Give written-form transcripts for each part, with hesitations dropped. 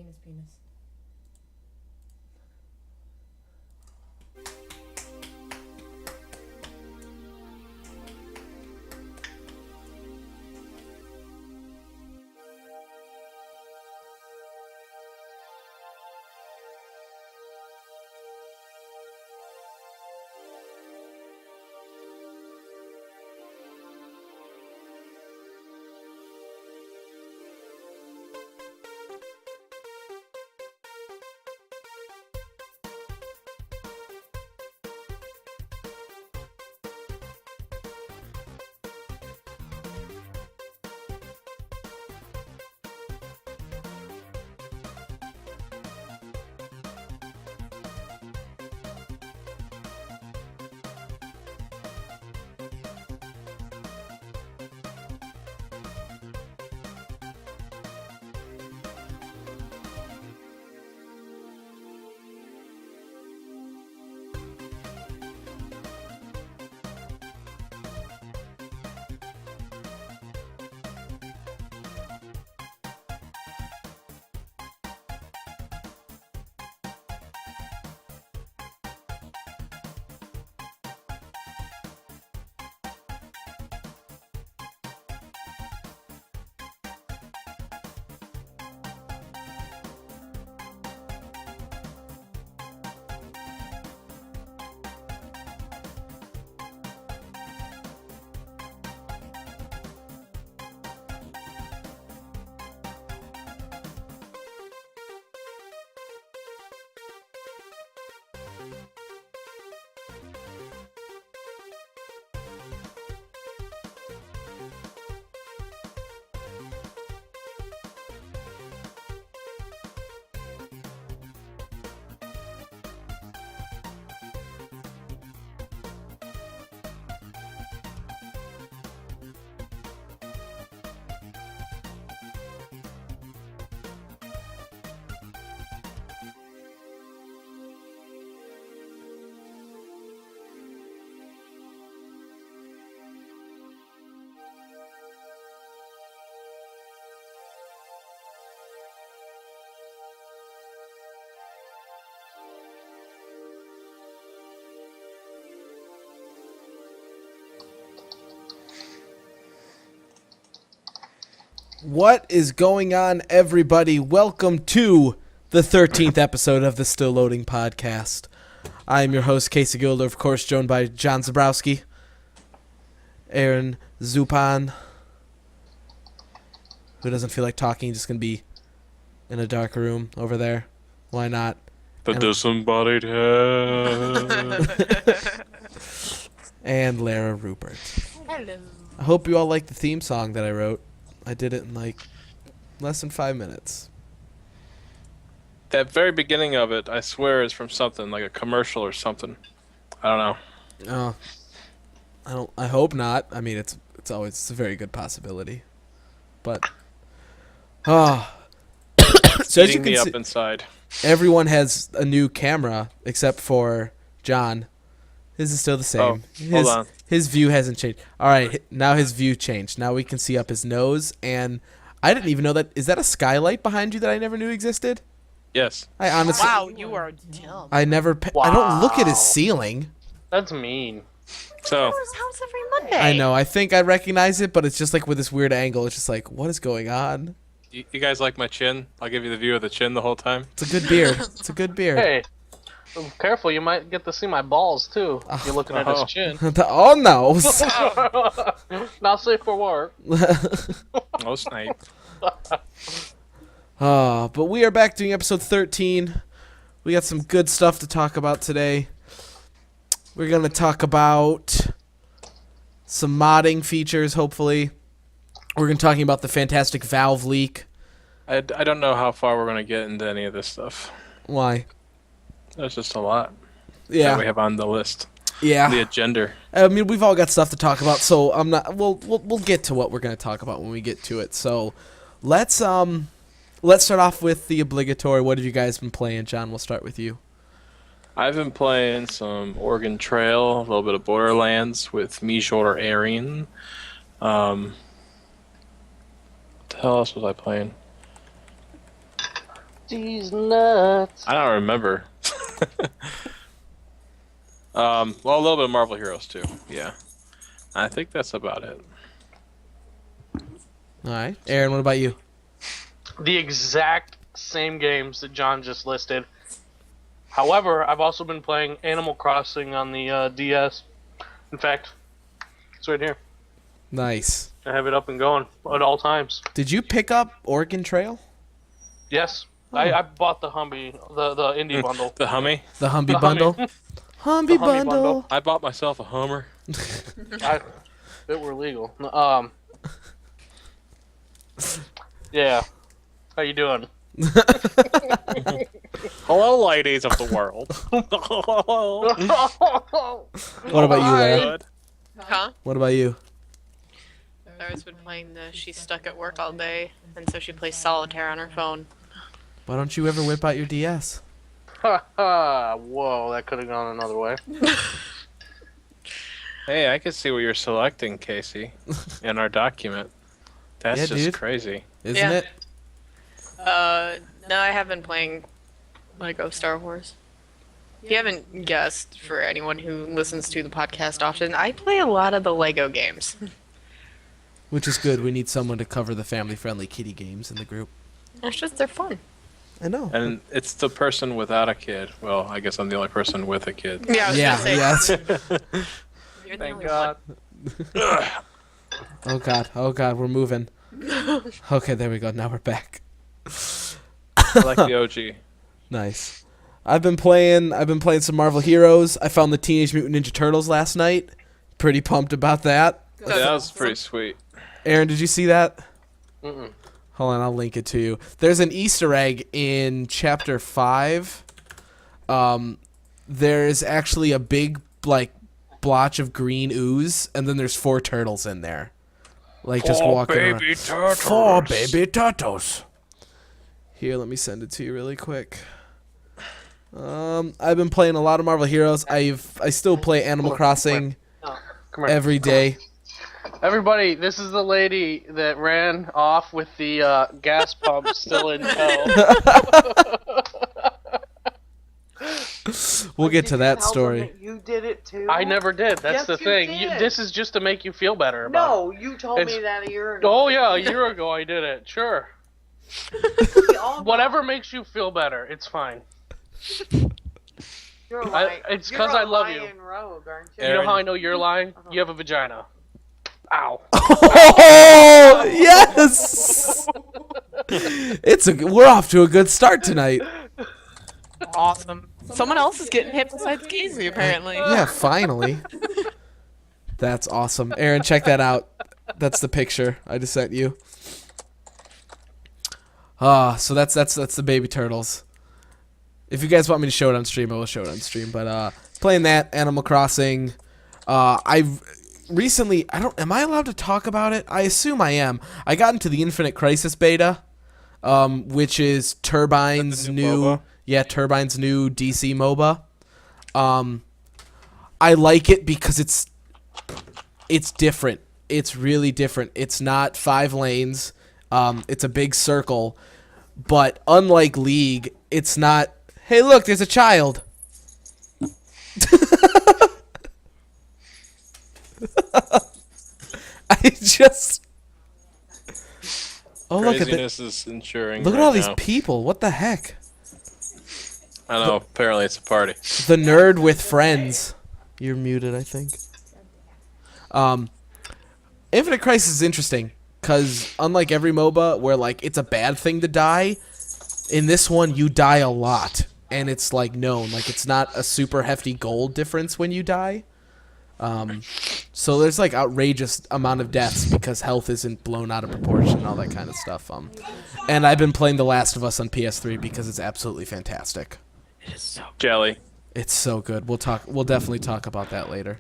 his penis. What is going on, everybody? Welcome to the 13th episode of the Still Loading podcast. I am your host, Casey Gilder, of course, joined by John Zabrowski, Aaron Zupan, who doesn't feel like talking, just going to be in a dark room over there. Why not? The disembodied head. And Lara Rupert. Hello. I hope you all like the theme song that I wrote. I did it in like less than 5 minutes. That very beginning of it, I swear, is from something like a commercial or something. I don't know. I hope not. I mean, it's a very good possibility. But so as you Eating me can up see, inside. everyone has a new camera except for John. His is still the same. Hold on. His view hasn't changed. All right, now his view changed. Now we can see up his nose, and I didn't even know that. Is that a skylight behind you that I never knew existed? Yes. I honestly, Wow, you are dumb. I never. I don't look at his ceiling. That's mean. So, His house every Monday. I know. I think I recognize it, but it's just like with this weird angle. It's just like, what is going on? you guys like my chin? I'll give you the view of the chin the whole time. It's a good beard. It's a good beard. Hey, careful, you might get to see my balls too. You're looking at his Oh. chin. Oh no! Not safe for work. Oh, snipe. But we are back doing episode 13. We got some good stuff to talk about today. We're gonna talk about some modding features, hopefully. We're gonna talking about the fantastic Valve leak. I don't know how far we're going to get into any of this stuff. Why? There's just a lot that we Yeah, have on the list. yeah. The agenda. I mean, we've all got stuff to talk about, so I'm not. We'll get to what we're gonna talk about when we get to it. So, let's start off with the obligatory. What have you guys been playing, John? We'll start with you. I've been playing some Oregon Trail, a little bit of Borderlands with Mijor Aryan. What the hell else was I playing? These nuts. I don't remember. Well, a little bit of Marvel Heroes too. Yeah, I think that's about it. All right, Aaron, what about you? The exact same games that John just listed. However, I've also been playing Animal Crossing on the DS. In fact, it's right here. Nice. I have it up and going at all times. Did you pick up Oregon Trail? Yes, I bought the Humby, the indie bundle. The Hummy. The Humby bundle? Humby Humby bundle. bundle. I bought myself a Hummer. If it were legal. Yeah. How you doing? Hello, ladies of the world. What about you, Larry? Good. Huh? What about you? Laura's been playing she's stuck at work all day, and so she plays solitaire on her phone. Why don't you ever whip out your DS? Whoa, that could have gone another way. Hey, I can see what you're selecting, Casey, in our document. That's Yeah, just dude. crazy. Isn't Yeah. it? No, I have been playing Lego Star Wars. If you haven't guessed, for anyone who listens to the podcast often, I play a lot of the Lego games. Which is good. We need someone to cover the family-friendly kitty games in the group. It's just, they're fun. I know. And it's the person without a kid. Well, I guess I'm the only person with a kid. Yeah, I was Yeah, gonna say, yes. you're the Thank only God. Oh god, we're moving. Okay, there we go. Now we're back. I like the OG. Nice. I've been playing some Marvel Heroes. I found the Teenage Mutant Ninja Turtles last night. Pretty pumped about that. Yeah, that was pretty sweet. Aaron, did you see that? Mm-mm. Hold on, I'll link it to you. There's an Easter egg in Chapter 5. There's actually a big, blotch of green ooze, and then there's 4 turtles in there. Just walking around. turtles. 4 baby turtles. Here, let me send it to you really quick. I've been playing a lot of Marvel Heroes. I still play Animal Crossing Come here. every day. Everybody, this is the lady that ran off with the gas pump still in tow. We'll get to that Tell them story. that you did it too. I never did. That's Yes, the you thing. did. This is just to make you feel better. About No, you told It's- me that a year ago. Oh yeah, a year ago I did it. Sure. We all Whatever makes you feel better, it's fine. You're I- lying. it's You're 'cause a I love you. lying rogue, aren't you? You know Aaron- how I know you're lying? You have a vagina. Ow. Oh yes! We're off to a good start tonight. awesome. Someone else is getting hit besides Casey, apparently. Yeah, finally. That's awesome. Aaron, check that out. That's the picture I just sent you. So that's the baby turtles. If you guys want me to show it on stream, I will show it on stream. But playing that Animal Crossing, I've recently am I allowed to talk about it? I assume I am. I got into the Infinite Crisis beta, which is Turbine's the new new MOBA? Turbine's new DC MOBA. I like it because it's different. It's really different. It's not 5 lanes. It's a big circle. But unlike League, it's not, hey, look, there's a child. I just... Oh, look at Craziness is ensuring. Look at right all these now. people. What the heck? I know. Apparently, it's a party. The nerd with friends. You're muted, I think. Infinite Crisis is interesting because unlike every MOBA where it's a bad thing to die, in this one you die a lot and it's known. It's not a super hefty gold difference when you die. So there's outrageous amount of deaths because health isn't blown out of proportion and all that kind of stuff. And I've been playing The Last of Us on PS3 because it's absolutely fantastic. It is so Jelly. It's so good. We'll definitely talk about that later.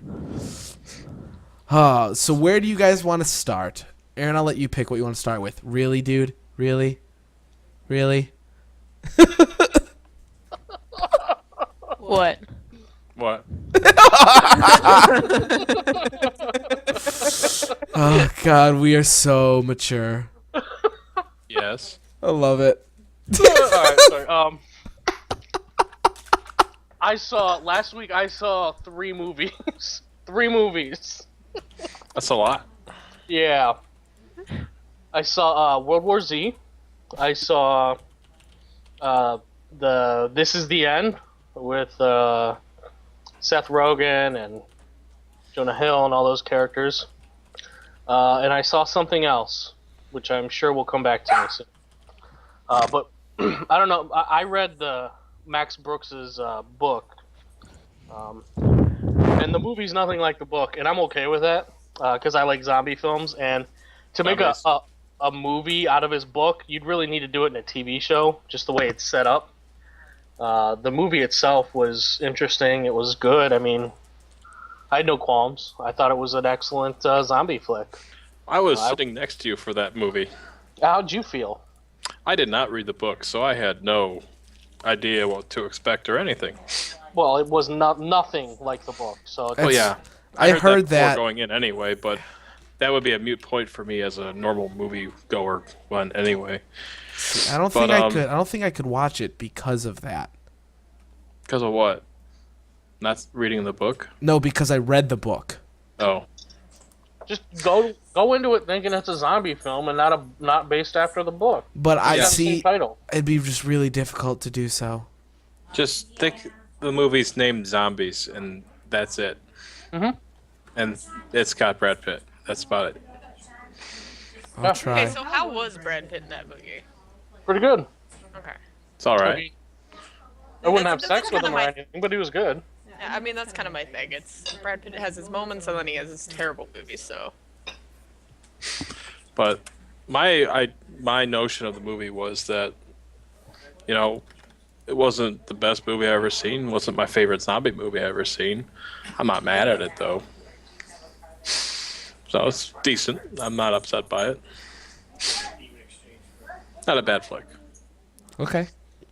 So where do you guys want to start? Aaron, I'll let you pick what you want to start with. Really, dude? Really? Really? What? What? Oh God, we are so mature. Yes. I love it. Alright. Sorry. Last week I saw 3 movies. 3 movies. That's a lot. Yeah. I saw World War Z. I saw the This Is the End with Seth Rogen and Jonah Hill and all those characters. And I saw something else, which I'm sure will come back to me soon. But I don't know. I read the Max Brooks's book, and the movie's nothing like the book, and I'm okay with that because I like zombie films. And to make a movie out of his book, you'd really need to do it in a TV show, just the way it's set up. The movie itself was interesting. It was good. I mean, I had no qualms. I thought it was an excellent zombie flick. I was sitting next to you for that movie. How'd you feel? I did not read the book, so I had no idea what to expect or anything. Well, it was nothing like the book. So Oh yeah, I heard before that. going in anyway, but that would be a moot point for me as a normal movie goer one anyway. I don't think I could. I don't think I could watch it because of that. Because of what? Not reading the book? No, because I read the book. Oh. just go into it thinking it's a zombie film and not based after the book. But I It's got the same see title. it'd be just really difficult to do so. Just think the movie's named Zombies, and that's it. Mhm. And it's got Brad Pitt. That's about it. I'll Yeah. try. Okay, so how was Brad Pitt in that movie? Pretty good. Okay. It's all I right. mean, I wouldn't have That's sex with kinda him or my- anything, but he was good. Yeah, I mean, that's kind of my thing. It's Brad Pitt has his moments and then he has his terrible movies, so. But my notion of the movie was that, you know, it wasn't the best movie I ever seen. Wasn't my favorite zombie movie I ever seen. I'm not mad at it though. So it's decent. I'm not upset by it. Not a bad flick. Okay.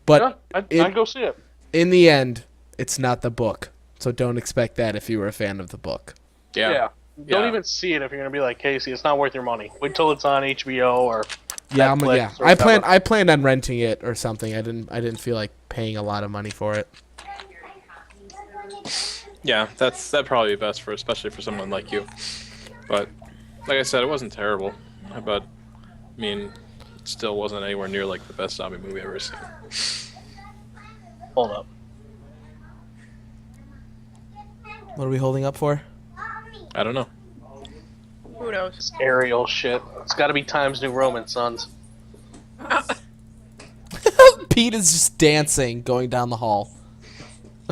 But Yeah, I'd go see it. in the end, it's not the book. So don't expect that if you were a fan of the book. Yeah. Don't Yeah. even see it if you're gonna be like Casey. It's not worth your money. Wait till it's on HBO or Yeah, Netflix or I planned whatever. on renting it or something. I didn't feel like paying a lot of money for it. Yeah, that'd probably be best for, especially for someone like you. But like I said, it wasn't terrible. But I mean, it still wasn't anywhere near like the best zombie movie I've ever seen. Hold up. What are we holding up for? I don't know. Who knows? It's aerial shit. It's got to be Times New Roman, sons. Pete is just dancing going down the hall.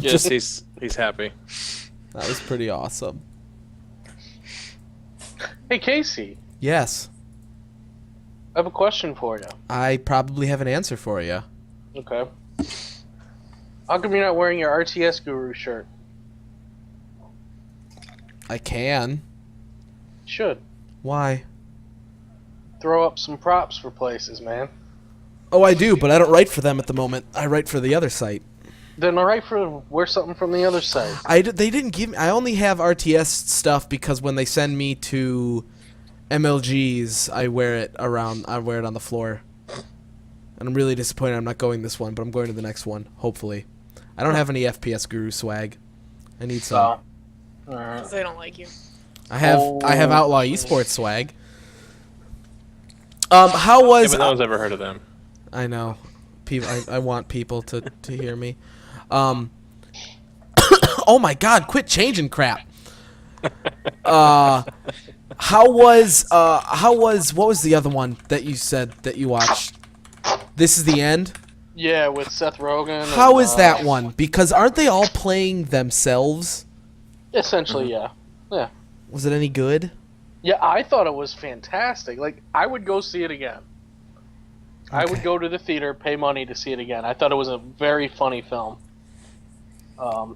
Yes, he's happy. That was pretty awesome. Hey Casey, Yes. I have a question for you. I probably have an answer for you. Okay. How come you're not wearing your RTS Guru shirt? I can. Should. Why? Throw up some props for places, man. Oh, I do, but I don't write for them at the moment. I write for the other site. Then alright for wear something from the other side. They didn't give me. I only have RTS stuff because when they send me to MLGs, I wear it around. I wear it on the floor. And I'm really disappointed I'm not going this one, but I'm going to the next one, hopefully. I don't have any FPS Guru swag. I need some. So, alright. Because they don't like you. I have Outlaw Esports swag. How Yeah, was but no one's ever heard of them. I know. People I want people to hear me. Oh my god, quit changing crap. How was what was the other one that you said that you watched? This Is the End? Yeah, with Seth Rogen. How and, is that one? Because aren't they all playing themselves? Essentially, yeah. Yeah. Was it any good? Yeah, I thought it was fantastic. Like, I would go see it again. I would Okay. go to the theater, pay money to see it again. I thought it was a very funny film.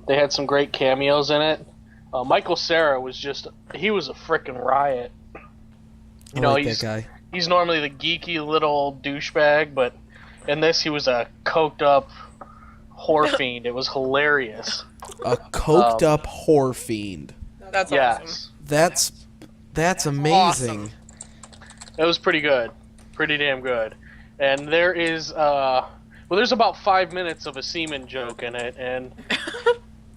They had some great cameos in it. Michael Cera was he was a frickin' riot. I like that guy. He's normally the geeky little douchebag, but in this he was a coked up whore fiend. It was hilarious. A coked up whore fiend. That's Yes. awesome. That's amazing. It was pretty good. Pretty damn good. And there is Well, there's about 5 minutes of a semen joke in it, and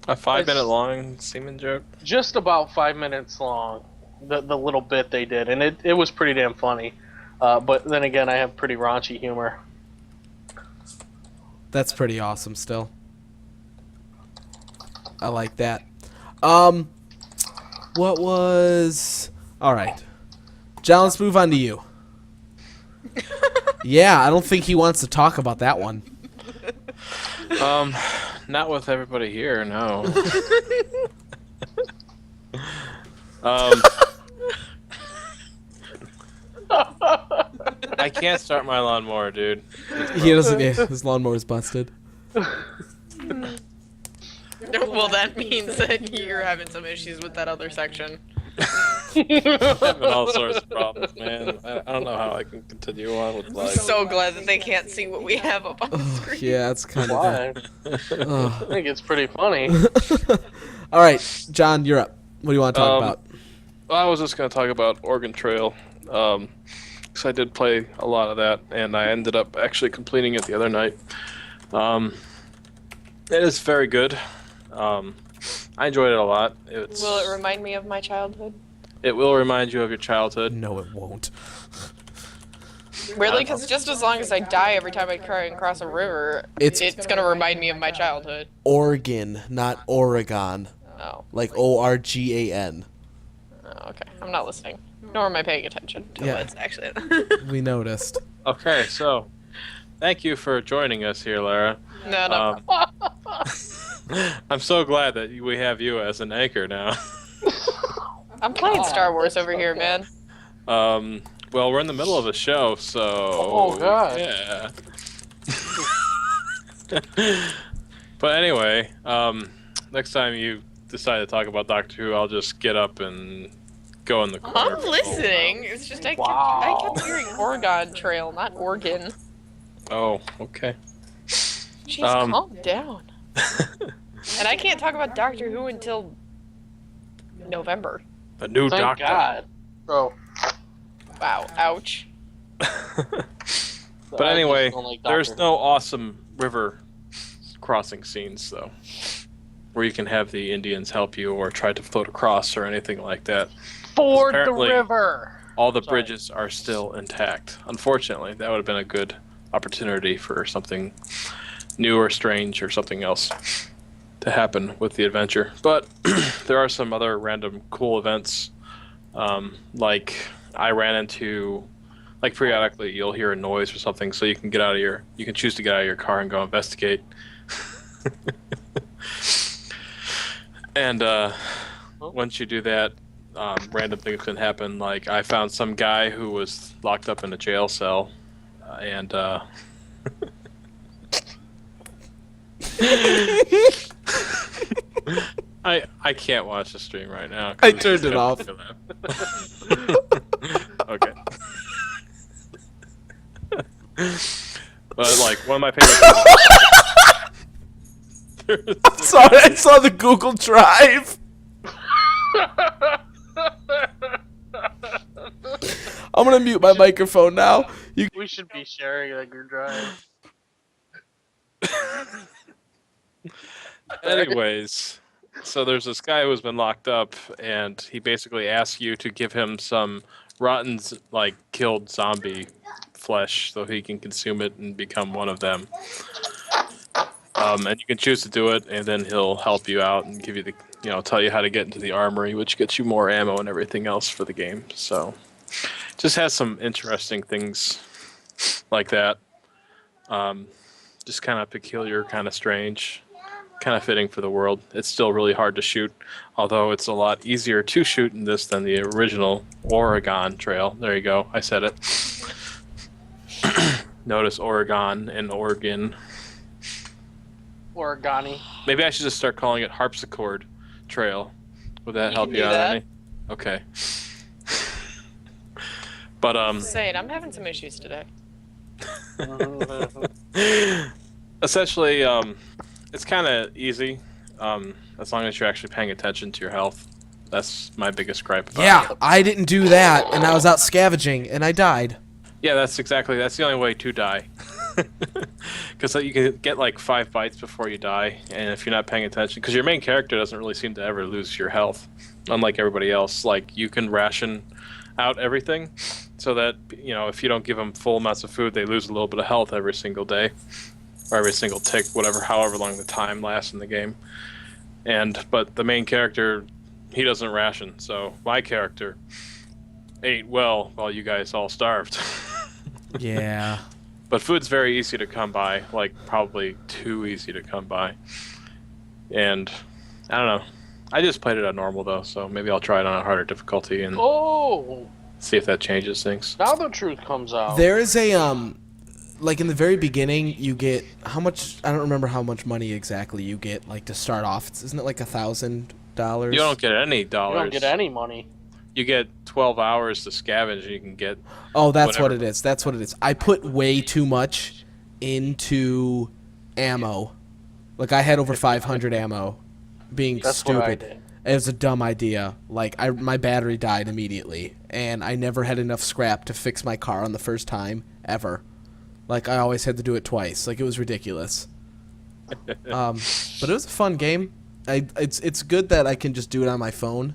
A 5-minute long semen joke. just about 5 minutes long. The little bit they did, and it was pretty damn funny. But then again, I have pretty raunchy humor. That's pretty awesome still. I like that. What was... Alright. John, let's move on to you. Yeah, I don't think he wants to talk about that one. Not with everybody here, no. I can't start my lawnmower, dude. He doesn't... His lawnmower's busted. Well, that means that you're having some issues with that other section. I'm having all sorts of problems, man. I don't know how I can continue on with I'm life. so glad that they can't see what we have up on the screen. Yeah, it's kind of... Why? I think it's pretty funny. Alright, John, you're up. What do you want to talk about? I was just going to talk about Oregon Trail. Because I did play a lot of that, and I ended up actually completing it the other night. It is very good. I enjoyed it a lot. Will it remind me of my childhood? It will remind you of your childhood. No, it won't. Really? Because just as long as I die every time I try and cross a river, It's going to remind me of my childhood. Oregon, not Oregon. Oh. Like Organ. Oh, okay. I'm not listening. Nor am I paying attention to Yeah. what's actually... We noticed. Okay, so thank you for joining us here, Lara. No. I'm so glad that we have you as an anchor now. I'm playing Star Wars over here, man. Well, we're in the middle of a show, so... Oh, God. Yeah. But anyway, next time you decide to talk about Doctor Who, I'll just get up and go in the corner. I'm listening. It's just I kept hearing Oregon Trail, not Oregon. Oh, okay. Jeez, calm down. And I can't talk about Doctor Who until November. A new Thank Doctor. God. Bro. Wow, ouch. But anyway, there's no awesome river crossing scenes, though, where you can have the Indians help you or try to float across or anything like that. Ford the Apparently, river. All the bridges are still intact. Unfortunately, that would have been a good opportunity for something new or strange or something else to happen with the adventure. But there are some other random cool events, like I ran into, like periodically you'll hear a noise or something, so you can choose to get out of your car and go investigate. And once you do that, random things can happen. Like I found some guy who was locked up in a jail cell, and I can't watch the stream right now. I turned it off. Okay. But like one of my favorite. Sorry, I saw the Google Drive. I'm gonna mute my microphone now. We should be sharing a good drive. Anyways, so there's this guy who's been locked up, and he basically asks you to give him some rotten, killed zombie flesh so he can consume it and become one of them. And you can choose to do it, and then he'll help you out and give you tell you how to get into the armory, which gets you more ammo and everything else for the game. So, just has some interesting things like that. Just kind of peculiar, kind of strange, kind of fitting for the world. It's still really hard to shoot, although it's a lot easier to shoot in this than the original Oregon Trail. There you go, I said it. Notice Oregon and Oregon. Origami. Maybe I should just start calling it Harpsichord Trail. Would that You help can you do out that. any? Okay. But Saying, I'm having some issues today. essentially, it's kind of easy, as long as you're actually paying attention to your health. That's my biggest gripe about Yeah, it. I didn't do that, and I was out scavenging, and I died. Yeah, that's the only way to die. Because you can get like 5 bites before you die, and if you're not paying attention, because your main character doesn't really seem to ever lose your health, unlike everybody else. Like you can ration out everything, so that if you don't give them full amounts of food, they lose a little bit of health every single day, or every single tick, however long the time lasts in the game. But the main character, he doesn't ration, so my character ate well while you guys all starved. Yeah. But food's very easy to come by, like probably too easy to come by. And I don't know. I just played it on normal though, so maybe I'll try it on a harder difficulty and Oh, see if that changes things. now the truth comes out. There is a like in the very beginning, you get how much? I don't remember how much money exactly you get, like to start off. Isn't it like $1,000? You don't get any dollars. You don't get any money. You get 12 hours to scavenge, and you can get. Oh, that's whatever. what it is. That's what it is. I put way too much into ammo. Like I had over 500 ammo, being That's what I stupid. did. It was a dumb idea. Like my battery died immediately, and I never had enough scrap to fix my car on the first time ever. Like I always had to do it twice. Like it was ridiculous. But it was a fun game. It's good that I can just do it on my phone,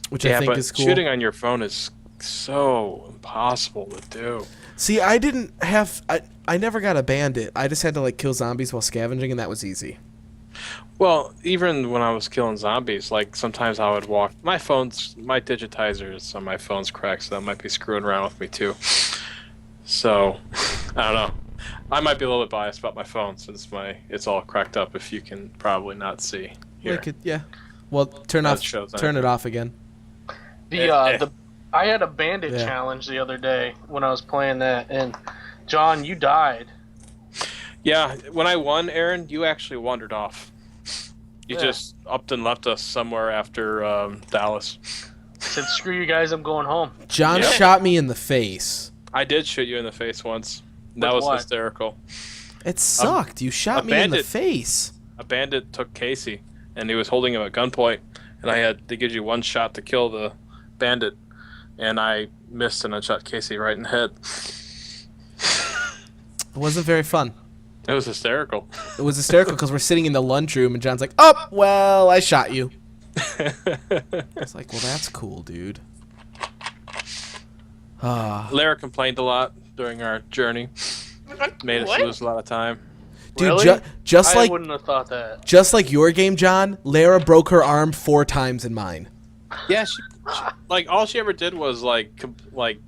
which I think is cool. Shooting on your phone is so impossible to do. See, I never got a bandit. I just had to like kill zombies while scavenging, and that was easy. Well, even when I was killing zombies, like sometimes I would walk. My digitizers on my phone's cracked, so that might be screwing around with me too. So, I don't know. I might be a little bit biased about my phone since it's all cracked up. If you can probably not see here. Yeah. Well, turn it off again. I had a bandit challenge the other day when I was playing that, and John, you died. Yeah, when I won, Aaron, you actually wandered off. You just upped and left us somewhere after Dallas. Said, "Screw you guys, I'm going home." John shot me in the face. I did shoot you in the face once. That was hysterical. It sucked. You shot me in the face. A bandit took Casey, and he was holding him at gunpoint, and I had to give you one shot to kill the bandit, and I missed and I shot Casey right in the head. It wasn't very fun. It was hysterical. It was hysterical because we're sitting in the lunchroom, and John's like, "Oh, well, I shot you." It's like, well, that's cool, dude. Lara complained a lot during our journey. Made us lose a lot of time. Dude, Really? just I like wouldn't have thought that. just like your game, John, Lara broke her arm 4 times in mine. Yeah, she like all she ever did was like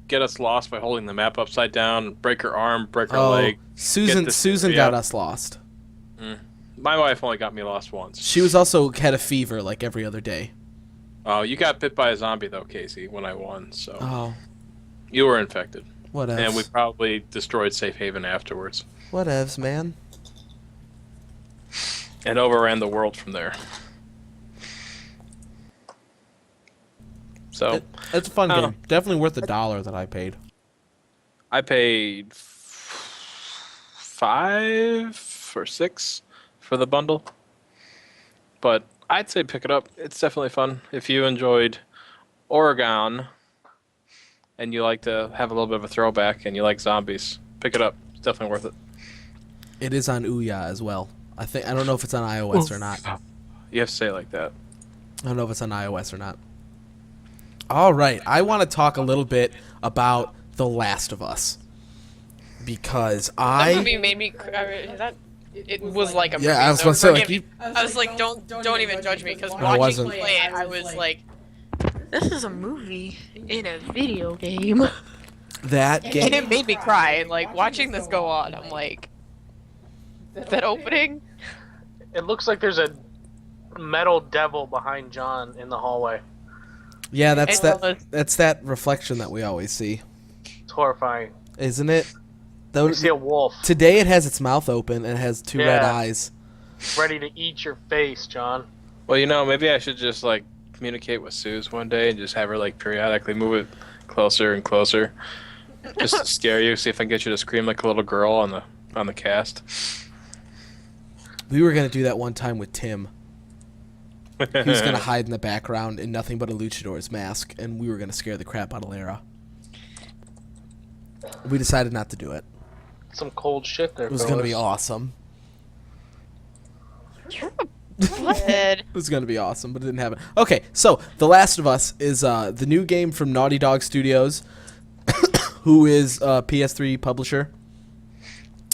get us lost by holding the map upside down, break her arm, break her leg. Susan got us lost. My wife only got me lost once. She was also had a fever like every other day. Oh, you got bit by a zombie though, Casey, when I won. So Oh, you were infected, whatevs. and we probably destroyed Safe Haven afterwards, Whatevs, man. and overran the world from there. So It's a fun I don't game. Definitely worth the $1 that I paid. I paid $5 or $6 for the bundle, but I'd say pick it up. It's definitely fun if you enjoyed Oregon and you like to have a little bit of a throwback and you like zombies. Pick it up. It's definitely worth it. It is on OOOUYYYAAA as well. I don't know if it's on iOS or not. You have to say it like that. I don't know if it's on iOS or not. All right, I want to talk a little bit about The Last of Us because That movie made me cry. It was like a movie. I was so gonna say, like, forgive me. I was like, don't even judge me, because I watching wasn't. play it, I was like, this is a movie in a video game. that And game. it made me cry. And like watching this go on, I'm like, that opening. It looks like there's a metal devil behind John in the hallway. Yeah, that's It that. was. That's that reflection that we always see, It's horrifying. isn't it? You see a wolf Today it has its mouth open and it has 2 red Yeah. eyes. ready to eat your face, John. Well, maybe I should just like communicate with Suze one day and just have her like periodically move it closer and closer, just to scare you. See if I can get you to scream like a little girl on the cast. We were gonna do that one time with Tim. He was gonna hide in the background in nothing but a luchador's mask, and we were gonna scare the crap out of Lara. We decided not to do it. some cold shit there. It was going to be fellas. awesome. What? It was going to be awesome, but it didn't happen. Okay, so The Last of Us is the new game from Naughty Dog Studios, who is a PS3 publisher.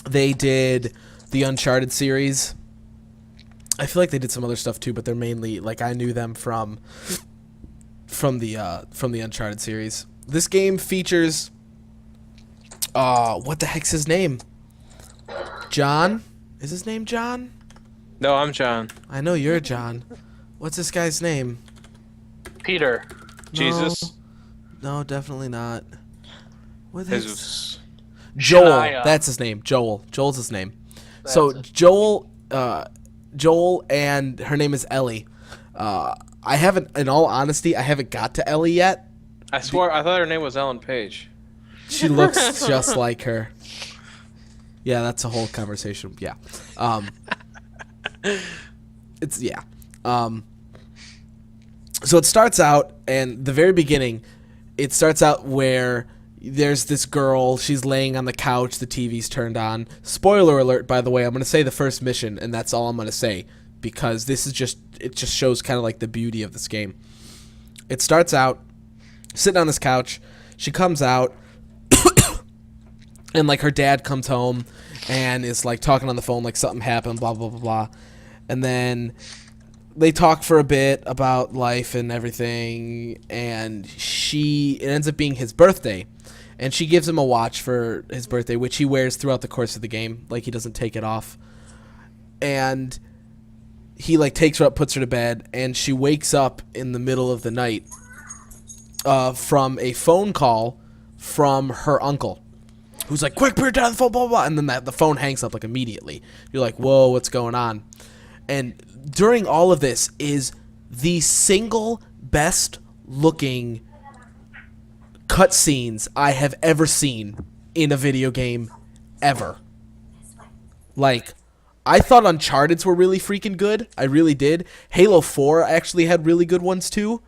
They did the Uncharted series. I feel like they did some other stuff too, but they're mainly like I knew them from the Uncharted series. This game features what the heck's his name? John? Is his name John? No, I'm John. I know you're John. What's this guy's name? Peter. Jesus. No, definitely not. What the heck's- Jesus. Joel. Shania. That's his name. Joel's his name. That's So it. Joel and her name is Ellie. I haven't, in all honesty, I haven't got to Ellie yet. I swore I thought her name was Ellen Page. She looks just like her. Yeah, that's a whole conversation. Yeah. It's yeah. So it starts out, and the very beginning, it starts out where there's this girl. She's laying on the couch. The TV's turned on. Spoiler alert, by the way. I'm going to say the first mission, and that's all I'm going to say, because this is just it just shows kind of like the beauty of this game. It starts out sitting on this couch. She comes out, and like her dad comes home and is like talking on the phone like something happened, blah blah blah blah, and then they talk for a bit about life and everything, and it ends up being his birthday, and she gives him a watch for his birthday, which he wears throughout the course of the game, like he doesn't take it off, and he like takes her up, puts her to bed, and she wakes up in the middle of the night from a phone call from her uncle, who's like, "Quick, put her down the phone, blah blah blah," and then the phone hangs up like immediately. You're like, "Whoa, what's going on?" And during all of this is the single best looking cutscenes I have ever seen in a video game ever. Like, I thought Uncharted's were really freaking good. I really did. Halo 4 actually had really good ones too.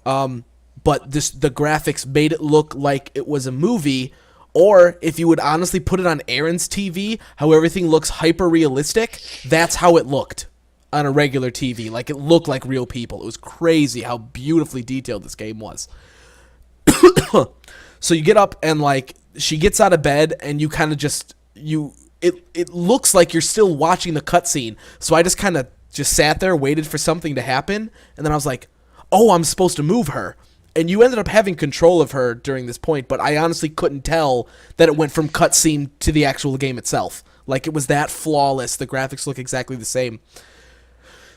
But the graphics made it look like it was a movie, or if you would honestly put it on Aaron's TV, how everything looks hyper realistic, that's how it looked on a regular TV. Like, it looked like real people. It was crazy how beautifully detailed this game was. So you get up and like she gets out of bed and you kind of just it looks like you're still watching the cutscene. So I just kind of just sat there, waited for something to happen, and then I was like, "Oh, I'm supposed to move her." And you ended up having control of her during this point, but I honestly couldn't tell that it went from cutscene to the actual game itself. Like, it was that flawless. The graphics look exactly the same.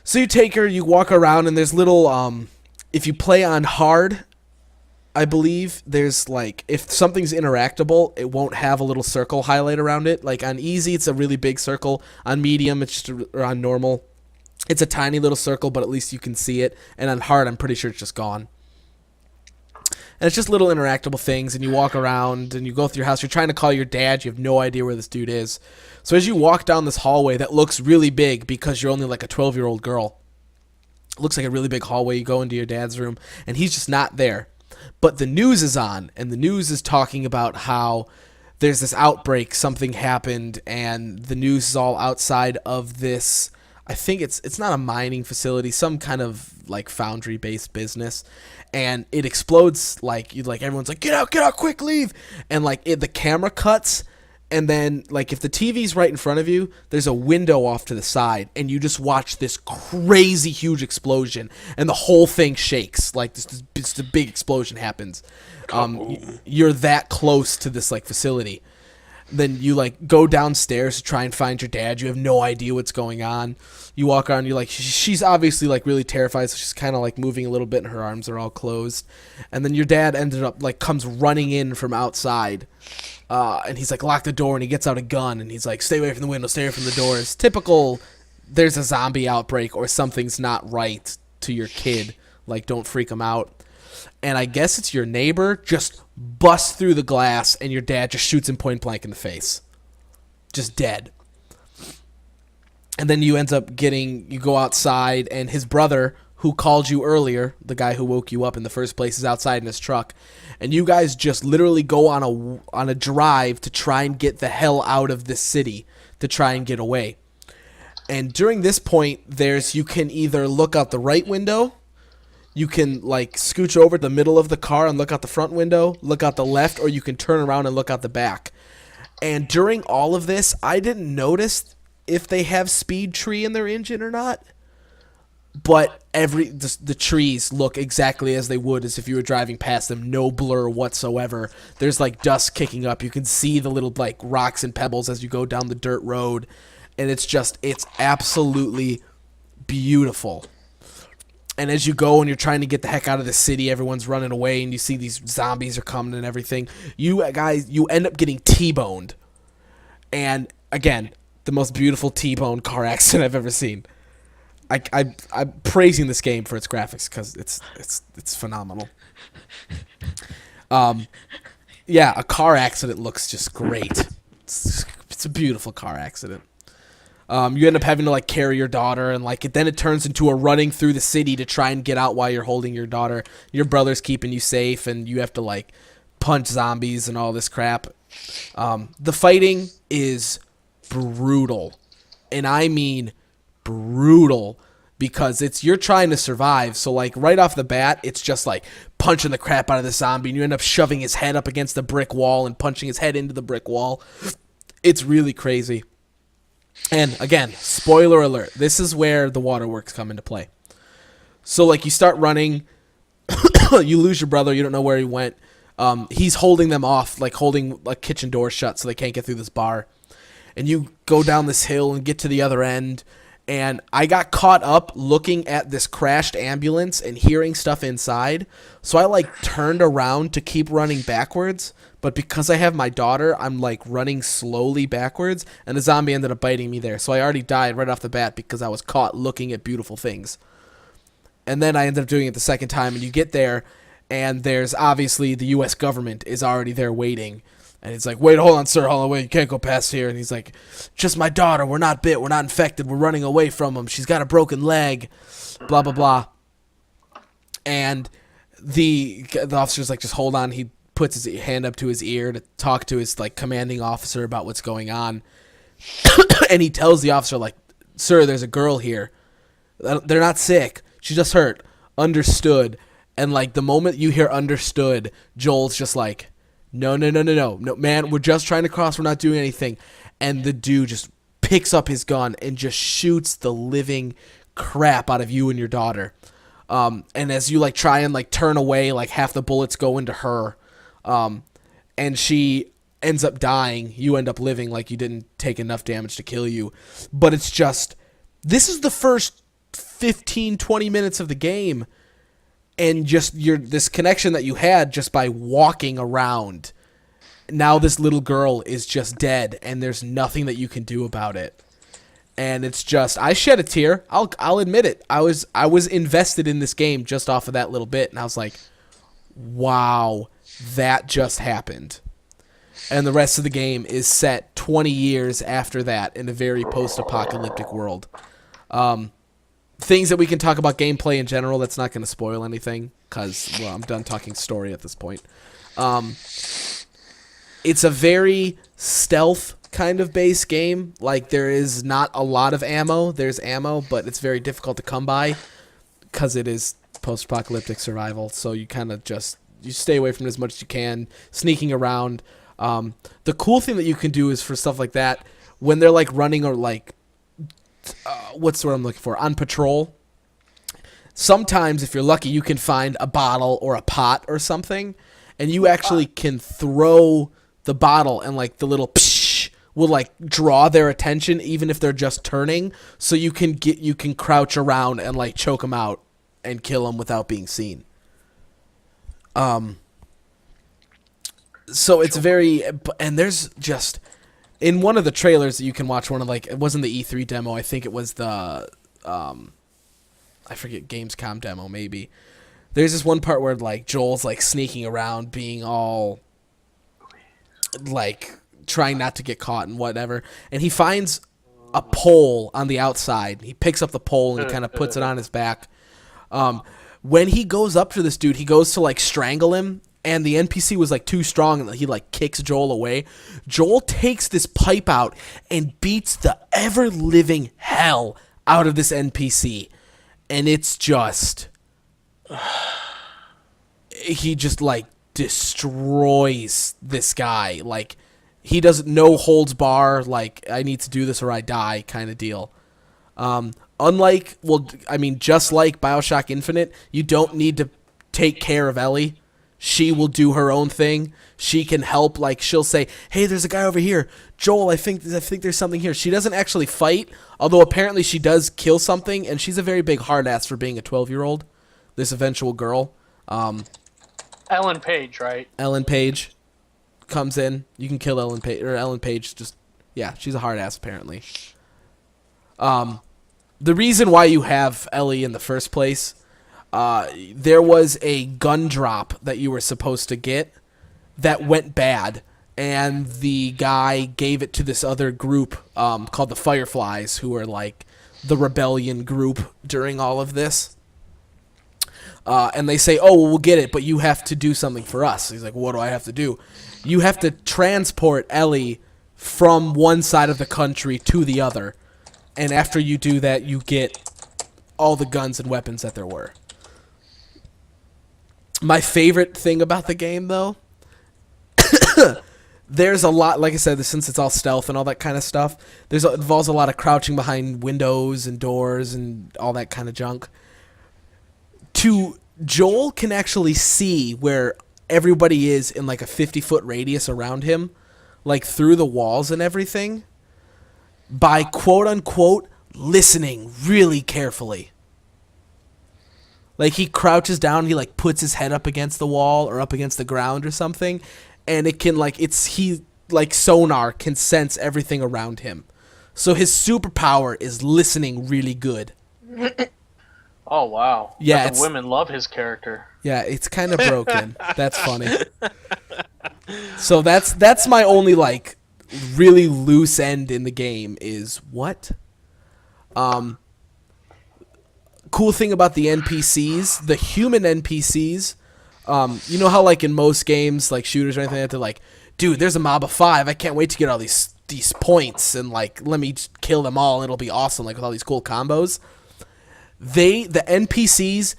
So you take her, you walk around, and there's little, if you play on hard, I believe, there's like, if something's interactable, it won't have a little circle highlight around it. Like, on easy, it's a really big circle. On medium, it's just, or on normal, it's a tiny little circle, but at least you can see it. And on hard, I'm pretty sure it's just gone. And it's just little interactable things, and you walk around, and you go through your house. You're trying to call your dad. You have no idea where this dude is. So as you walk down this hallway that looks really big because you're only like a 12-year-old girl, it looks like a really big hallway. You go into your dad's room, and he's just not there. But the news is on, and the news is talking about how there's this outbreak, something happened, and the news is all outside of this. I think it's not a mining facility, some kind of like foundry-based business, and it explodes. Like everyone's like, get out, quick, leave, and like the camera cuts, and then like if the TV's right in front of you, there's a window off to the side, and you just watch this crazy huge explosion, and the whole thing shakes. Like this a big explosion happens. You're that close to this like facility. Then you like go downstairs to try and find your dad. You have no idea what's going on. You walk around. You're like, she's obviously like really terrified, so she's kind of like moving a little bit, and her arms are all closed. And then your dad ended up like comes running in from outside, and he's like, lock the door. And he gets out a gun, and he's like, stay away from the window, stay away from the doors. Typical. There's a zombie outbreak or something's not right to your kid. Like, don't freak him out. And I guess it's your neighbor just busts through the glass, and your dad just shoots him point blank in the face. Just dead. And then you go outside, and his brother, who called you earlier, the guy who woke you up in the first place, is outside in his truck, and you guys just literally go on a drive to try and get the hell out of this city, to try and get away. And during this point, you can either look out the right window, you can like scooch over to the middle of the car and look out the front window, look out the left, or you can turn around and look out the back. And during all of this, I didn't notice if they have speed tree in their engine or not. But the trees look exactly as they would as if you were driving past them. No blur whatsoever. There's like dust kicking up. You can see the little like rocks and pebbles as you go down the dirt road. And it's absolutely beautiful. And as you go and you're trying to get the heck out of the city, everyone's running away and you see these zombies are coming and everything. You end up getting T-boned. And again, the most beautiful T-bone car accident I've ever seen. I'm praising this game for its graphics because it's phenomenal. Yeah, a car accident looks just great. It's a beautiful car accident. You end up having to like carry your daughter, and like then it turns into a running through the city to try and get out while you're holding your daughter. Your brother's keeping you safe, and you have to like punch zombies and all this crap. The fighting is brutal, and I mean brutal, because you're trying to survive. So like right off the bat, it's just like punching the crap out of the zombie, and you end up shoving his head up against the brick wall and punching his head into the brick wall. It's really crazy. And again, spoiler alert, this is where the waterworks come into play. So like you start running, you lose your brother, you don't know where he went. He's holding them off, like holding a kitchen door shut so they can't get through this bar. And you go down this hill and get to the other end. And I got caught up looking at this crashed ambulance and hearing stuff inside. So I like turned around to keep running backwards. But because I have my daughter, I'm like running slowly backwards. And the zombie ended up biting me there. So I already died right off the bat because I was caught looking at beautiful things. And then I ended up doing it the second time. And you get there, and there's obviously the U.S. government is already there waiting. And he's like, wait, hold on, sir, hold on, wait, you can't go past here. And he's like, just my daughter, we're not bit, we're not infected, we're running away from him, she's got a broken leg, blah, blah, blah. And the officer's like, just hold on. He puts his hand up to his ear to talk to his like commanding officer about what's going on. And he tells the officer, like, sir, there's a girl here. They're not sick, she's just hurt. Understood. And like the moment you hear understood, Joel's just like, no, man, we're just trying to cross, we're not doing anything. And the dude just picks up his gun and just shoots the living crap out of you and your daughter. And as you like try and like turn away, like half the bullets go into her. And she ends up dying. You end up living, like you didn't take enough damage to kill you. But it's just, this is the first 15, 20 minutes of the game. And just this connection that you had just by walking around. Now this little girl is just dead, and there's nothing that you can do about it. And it's just, I shed a tear. I'll admit it. I was invested in this game just off of that little bit, and I was like, wow, that just happened. And the rest of the game is set 20 years after that in a very post-apocalyptic world. Things that we can talk about gameplay in general, that's not going to spoil anything, because, well, I'm done talking story at this point. It's a very stealth kind of base game. Like, there is not a lot of ammo. There's ammo, but it's very difficult to come by, because it is post-apocalyptic survival, so you kind of just, you stay away from it as much as you can, sneaking around. The cool thing that you can do is for stuff like that, when they're, like, running or, like, what's the word I'm looking for? On patrol. Sometimes, if you're lucky, you can find a bottle or a pot or something, and you actually can throw the bottle, and like the little psh will like draw their attention, even if they're just turning. So you can crouch around and like choke them out and kill them without being seen. So it's very, and there's just. In one of the trailers that you can watch, one of like, it wasn't the E3 demo, I think it was the, I forget, Gamescom demo maybe. There's this one part where like Joel's like sneaking around, being all like trying not to get caught and whatever, and he finds a pole on the outside. He picks up the pole and he kind of puts it on his back, When he goes up to this dude, he goes to like strangle him, and the NPC was like too strong, and he like kicks Joel away. Joel takes this pipe out and beats the ever-living hell out of this NPC, and it's just he just like destroys this guy. Like he doesn't no holds bar. Like I need to do this or I die kind of deal. Unlike, just like BioShock Infinite, you don't need to take care of Ellie. She will do her own thing. She can help. Like she'll say, "Hey, there's a guy over here, Joel. I think there's something here." She doesn't actually fight, although apparently she does kill something, and she's a very big hard ass for being a 12-year-old. This eventual girl, Ellen Page, right? Ellen Page, comes in. You can kill Ellen Page, or Ellen Page. She's a hard ass apparently. The reason why you have Ellie in the first place, there was a gun drop that you were supposed to get that went bad, and the guy gave it to this other group called the Fireflies, who are like the rebellion group during all of this. And they say, "Oh, well, we'll get it, but you have to do something for us." He's like, "What do I have to do?" You have to transport Ellie from one side of the country to the other. And after you do that, you get all the guns and weapons that there were. My favorite thing about the game, though, there's a lot, like I said, since it's all stealth and all that kind of stuff, it involves a lot of crouching behind windows and doors and all that kind of junk. Joel can actually see where everybody is in like a 50-foot radius around him, like through the walls and everything, by quote-unquote listening really carefully. Like he crouches down, he like puts his head up against the wall or up against the ground or something, and it can like sonar can sense everything around him. So his superpower is listening really good. Oh wow! Yeah, But the women love his character. Yeah, it's kind of broken. That's funny. So that's my only like really loose end in the game is what? Cool thing about the NPCs, the human NPCs, you know how like in most games, like shooters or anything, they're like, dude, there's a mob of 5. I can't wait to get all these points and like let me just kill them all and it'll be awesome, like with all these cool combos. The NPCs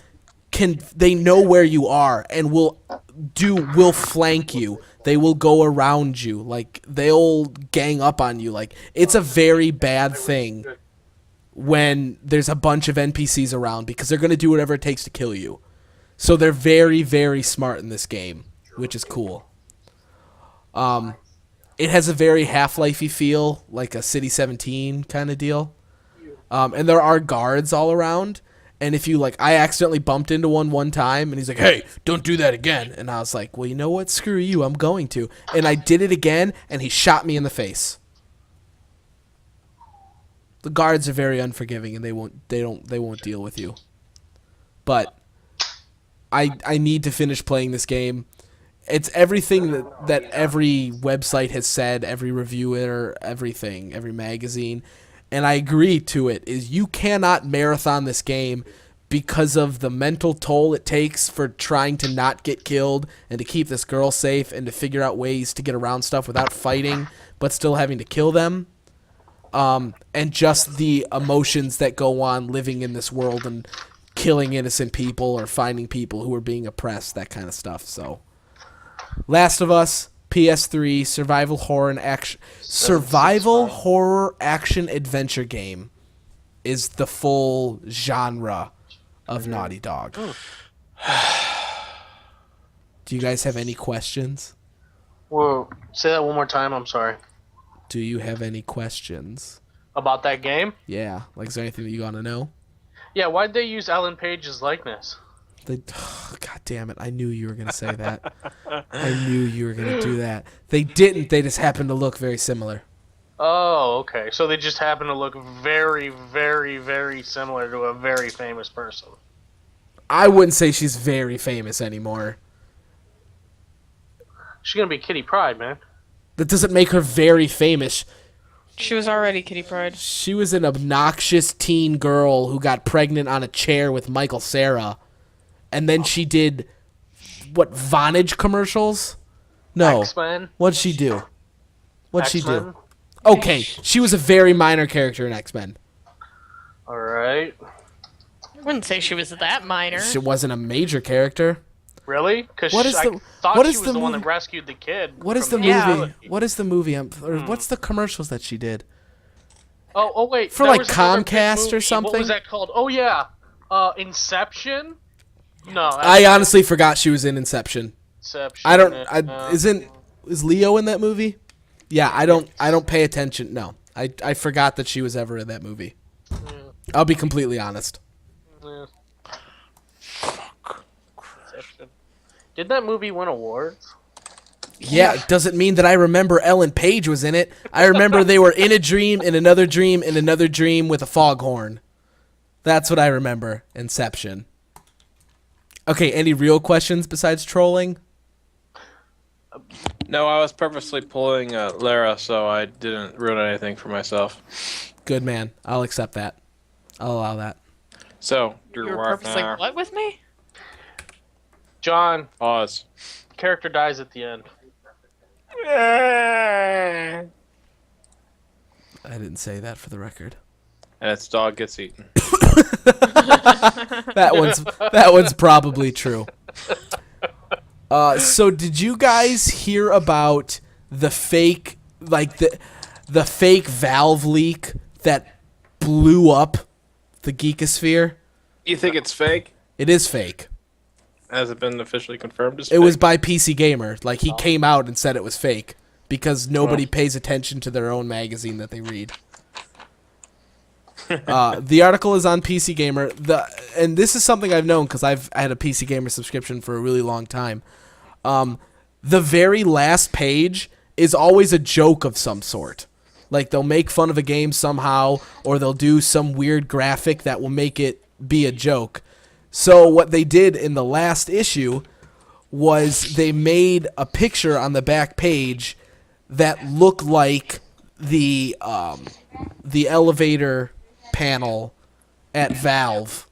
they know where you are and will flank you. They will go around you. Like they'll gang up on you. Like it's a very bad thing when there's a bunch of NPCs around because they're going to do whatever it takes to kill you. So they're very, very smart in this game, which is cool. It has a very Half-Life-y feel, like a City 17 kind of deal. And there are guards all around. And if you, like, I accidentally bumped into one time, and he's like, "Hey, don't do that again." And I was like, "Well, you know what? Screw you. I'm going to." And I did it again, and he shot me in the face. The guards are very unforgiving, and they won't deal with you. But I need to finish playing this game. It's everything that every website has said, every reviewer, everything, every magazine. And I agree to it, is you cannot marathon this game because of the mental toll it takes for trying to not get killed and to keep this girl safe and to figure out ways to get around stuff without fighting but still having to kill them. And just the emotions that go on living in this world and killing innocent people or finding people who are being oppressed, that kind of stuff. So, Last of Us, PS3 survival horror action adventure game is the full genre of Naughty Dog. Do you guys have any questions? Whoa, say that one more time. I'm sorry. Do you have any questions About that game? Yeah, like is there anything that you want to know? Yeah, why'd they use Ellen Page's likeness? God damn it! I knew you were gonna say that. I knew you were gonna do that. They didn't. They just happened to look very similar. Oh, okay. So they just happen to look very, very, very similar to a very famous person. I wouldn't say she's very famous anymore. She's gonna be Kitty Pryde, man. That doesn't make her very famous. She was already Kitty Pryde. She was an obnoxious teen girl who got pregnant on a chair with Michael Cera. And then she did, what, Vonage commercials? No. X-Men. What'd she do? What'd she X-Men. do? Okay, she was a very minor character in X-Men. All right. I wouldn't say she was that minor. She wasn't a major character. Really? Because What is I the- thought what she is was the the one movie- that rescued the kid. What is the from movie? Yeah. What is the movie? Or what's the commercials that she did? Oh wait. For, there like, was another big Comcast or movie. What something? was that called? Oh yeah. Inception. No. I honestly forgot she was in Inception. Inception. I don't. Is Leo in that movie? Yeah, I don't pay attention. No, I forgot that she was ever in that movie. I'll be completely honest. Yeah. Inception. Did that movie win awards? Yeah, it doesn't mean that I remember Ellen Page was in it. I remember they were in a dream, in another dream, in another dream with a foghorn. That's what I remember. Inception. Okay, any real questions besides trolling? No, I was purposely pulling Lara, so I didn't ruin anything for myself. Good man. I'll accept that. I'll allow that. So, You your were work purposely now. what with me? John, Pause. character dies at the end. I didn't say that for the record. And its dog gets eaten. That one's probably true. So did you guys hear about the fake the fake Valve leak that blew up the Geekosphere? You think it's fake? It is fake. Has it been officially confirmed as It was fake? by PC Gamer. Like, he came out and said it was fake because nobody pays attention to their own magazine that they read. The article is on PC Gamer. And this is something I've known because I've had a PC Gamer subscription for a really long time. The very last page is always a joke of some sort. Like, they'll make fun of a game somehow, or they'll do some weird graphic that will make it be a joke. So what they did in the last issue was they made a picture on the back page that looked like the elevator panel at Valve.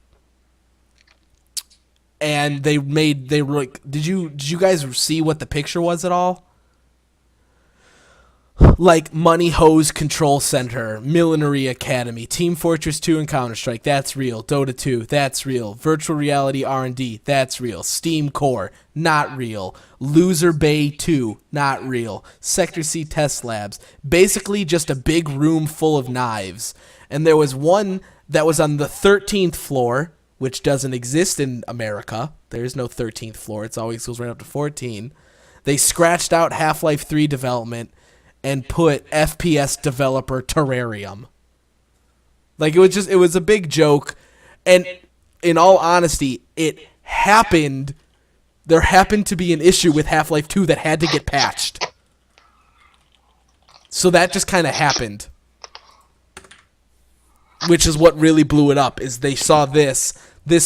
And they were like, did you guys see what the picture was at all? Like Money Hose Control Center, Millinery Academy, Team Fortress 2 and Counter-Strike, that's real. Dota 2, that's real. Virtual Reality R&D, that's real. Steam Core, not real. Loser Bay 2, not real. Sector C Test Labs, basically just a big room full of knives. And there was one that was on the 13th floor, which doesn't exist in America. There's no 13th floor. It always goes right up to 14. They scratched out Half-Life 3 development and put FPS developer Terrarium. Like, it was a big joke. And in all honesty, it happened. There happened to be an issue with Half-Life 2 that had to get patched. So that just kind of happened. Which is what really blew it up, is they saw this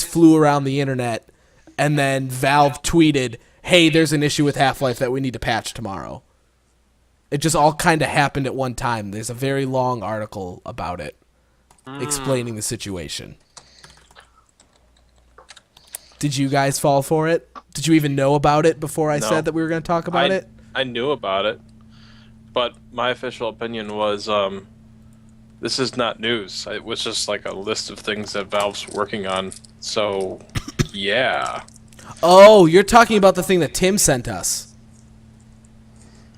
flew around the internet, and then Valve tweeted, hey, there's an issue with Half-Life that we need to patch tomorrow. It just all kind of happened at one time. There's a very long article about it, explaining the situation. Did you guys fall for it? Did you even know about it before I No. said that we were going to talk about it? I knew about it, but my official opinion was this is not news. It was just like a list of things that Valve's working on. So, yeah. Oh, you're talking about the thing that Tim sent us.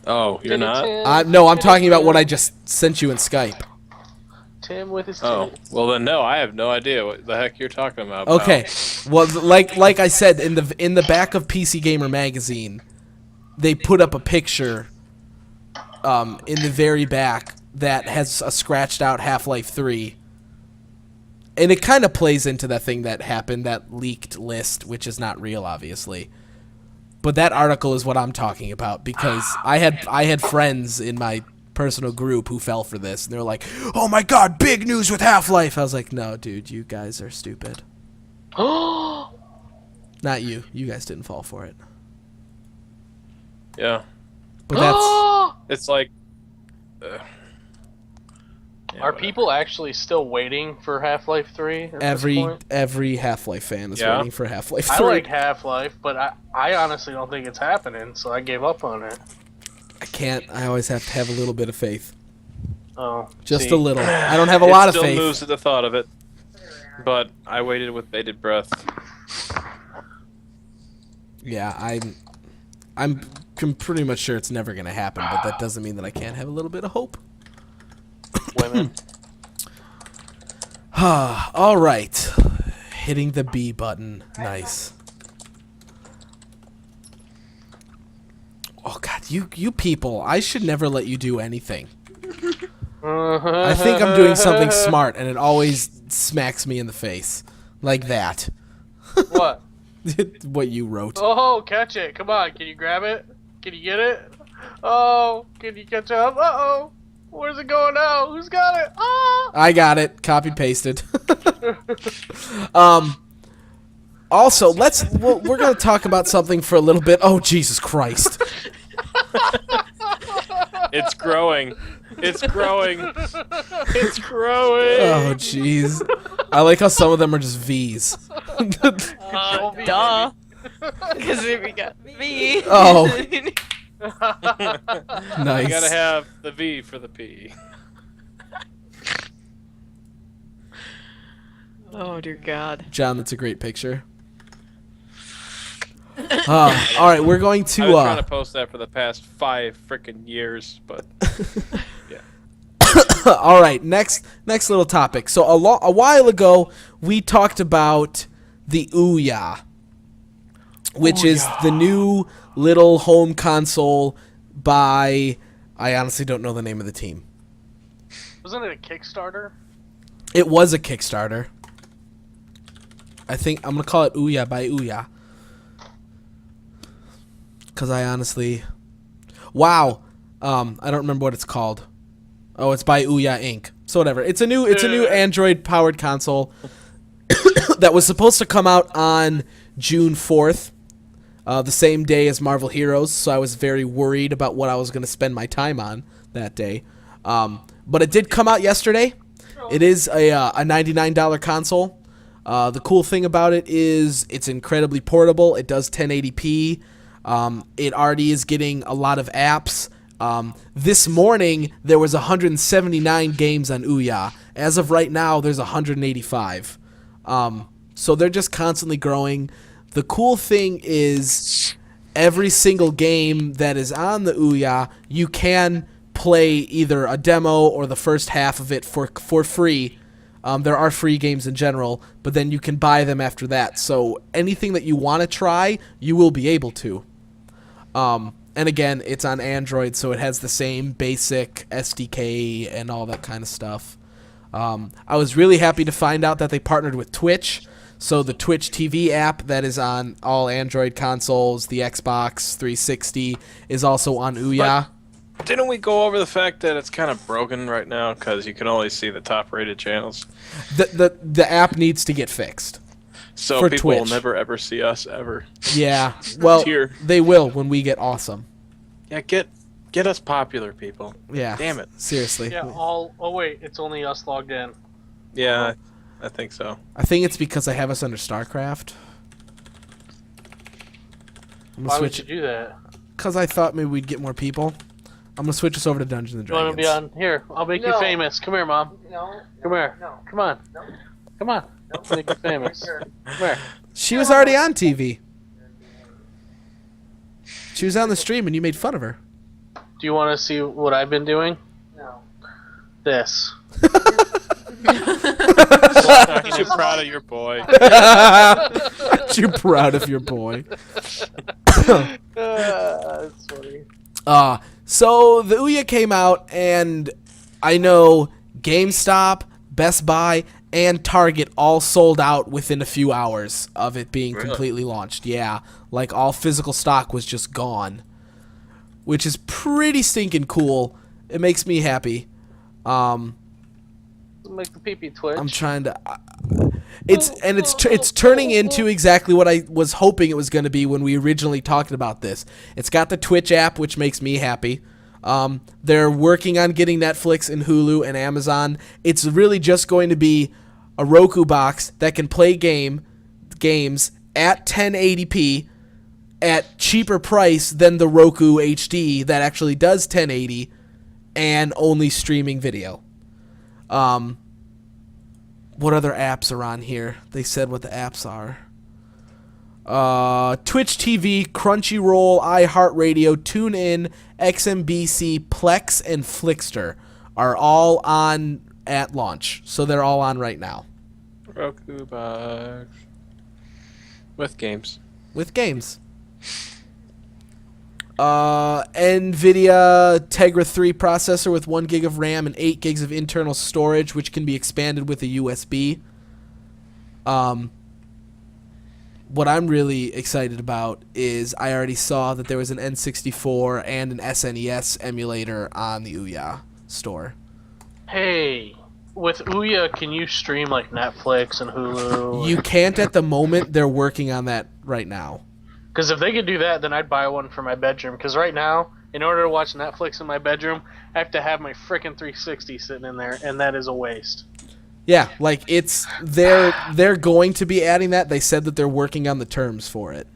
Oh, you're not? No, I'm talking about what I just sent you in Skype. Tim with his Oh, tits. well then no, I have no idea what the heck you're talking about. Okay, well, like I said, in the back of PC Gamer magazine, they put up a picture, in the very back that has a scratched out Half-Life 3, and it kind of plays into that thing that happened, that leaked list, which is not real, obviously. But that article is what I'm talking about, because I had friends in my personal group who fell for this, and they were like, "Oh my God, big news with Half-Life!" I was like, "No, dude, you guys are stupid." Not you. You guys didn't fall for it. Yeah. But that's It's like Are people actually still waiting for Half-Life 3 at this point? Every Half-Life fan is waiting for Half-Life 3. I like Half-Life, but I honestly don't think it's happening, so I gave up on it. I can't. I always have to have a little bit of faith. Oh, Just see. a little. I don't have a lot of It faith. still moves at the thought of it. But I waited with bated breath. Yeah, I'm pretty much sure it's never going to happen, but that doesn't mean that I can't have a little bit of hope. Women. All right. Hitting the B button. Nice. Oh god, you people, I should never let you do anything. I think I'm doing something smart and it always smacks me in the face. Like that. What? What you wrote. Oh, catch it. Come on. Can you grab it? Can you get it? Oh, can you catch up? Uh-oh. Where's it going now? Who's got it? Ah! I got it. Copy pasted. Also, we're going to talk about something for a little bit. Oh, Jesus Christ. It's growing. It's growing. It's growing. Oh, jeez. I like how some of them are just V's. Duh. Because we got me. Oh. You Nice. gotta have the V for the P. Oh, dear God. John, that's a great picture. All right, we're going I've to... been trying to post that for the past 5 freaking years, but All right, next little topic. So a while ago, we talked about the OOOUYYYAAA, which is the new little home console by... I honestly don't know the name of the team. Wasn't it a Kickstarter? It was a Kickstarter. I think I'm going to call it OOOUYYYAAA by OOOOUYYYAAA. Because I honestly... Wow. I don't remember what it's called. Oh, it's by OOOUYYYAAA Inc. So whatever. It's a new Android-powered console that was supposed to come out on June 4th, the same day as Marvel Heroes, so I was very worried about what I was going to spend my time on that day. But it did come out yesterday. It is a $99 console. The cool thing about it is it's incredibly portable. It does 1080p. It already is getting a lot of apps. This morning, there was 179 games on OOOUYYYAAA. As of right now, there's 185. So they're just constantly growing. The cool thing is every single game that is on the OOOUYYYAAA, you can play either a demo or the first half of it for free. There are free games in general, but then you can buy them after that. So anything that you want to try, you will be able to. And again, it's on Android, so it has the same basic SDK and all that kind of stuff. I was really happy to find out that they partnered with Twitch. So the Twitch TV app that is on all Android consoles, the Xbox 360, is also on OOOUYYYAAA. didn't we go over the fact that it's kind of broken right now because you can only see the top-rated channels? The app needs to get fixed. So for people will Twitch. never ever see us ever. Yeah, well, Tier. they will when we get awesome. Yeah, get us popular, people. Yeah. Damn it. Seriously. Yeah, oh wait, it's only us logged in. Yeah, I think so. I think it's because I have us under StarCraft. Why would you do that? Because I thought maybe we'd get more people. I'm going to switch us over to Dungeons & You want to Dragons. be on? Here, I'll make you No. famous. Come here, Mom. No. Come here. No. Come on. No. Come on. I'll make you famous. Come here. She was already on TV. She was on the stream and you made fun of her. Do you want to see what I've been doing? No. This. Aren't you proud of your boy? Aren't you proud of your boy? That's funny. So the OOOUYYYAAA came out, and I know GameStop, Best Buy, and Target all sold out within a few hours of it being Really? completely launched. Yeah, like all physical stock was just gone, which is pretty stinking cool. It makes me happy. Make the pee-pee twitch. I'm trying to. It's turning into exactly what I was hoping it was going to be when we originally talked about this. It's got the Twitch app, which makes me happy. They're working on getting Netflix and Hulu and Amazon. It's really just going to be a Roku box that can play games at 1080p at cheaper price than the Roku HD that actually does 1080 and only streaming video. What other apps are on here? They said what the apps are. Twitch TV, Crunchyroll, iHeartRadio, TuneIn, XMBC, Plex, and Flixster are all on at launch. So they're all on right now. Roku box with games. With games. NVIDIA Tegra 3 processor with 1 gig of RAM and 8 gigs of internal storage, which can be expanded with a USB. What I'm really excited about is I already saw that there was an N64 and an SNES emulator on the OOUYYYYAA store. Hey, with Ouya, can you stream like Netflix and Hulu? You can't at the moment. They're working on that right now. Because if they could do that, then I'd buy one for my bedroom. Because right now, in order to watch Netflix in my bedroom, I have to have my frickin' 360 sitting in there, and that is a waste. Yeah, like they're going to be adding that. They said that they're working on the terms for it.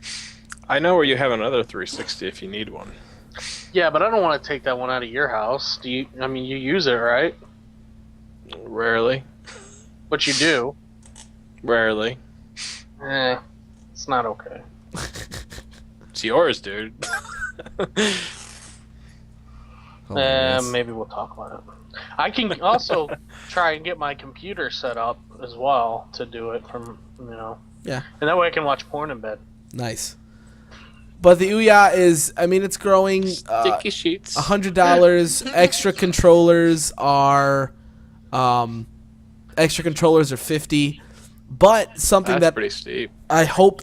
I know where you have another 360 if you need one. Yeah, but I don't want to take that one out of your house. Do you? I mean, you use it, right? Rarely. But you do. Rarely. It's not okay. It's yours, dude. Maybe we'll talk about it. I can also try and get my computer set up as well to do it from, Yeah. And that way I can watch porn in bed. Nice. But the OOUYYYYAA is, I mean, it's growing. Sticky sheets. $100. Extra controllers are, $50. But something That's pretty steep. I hope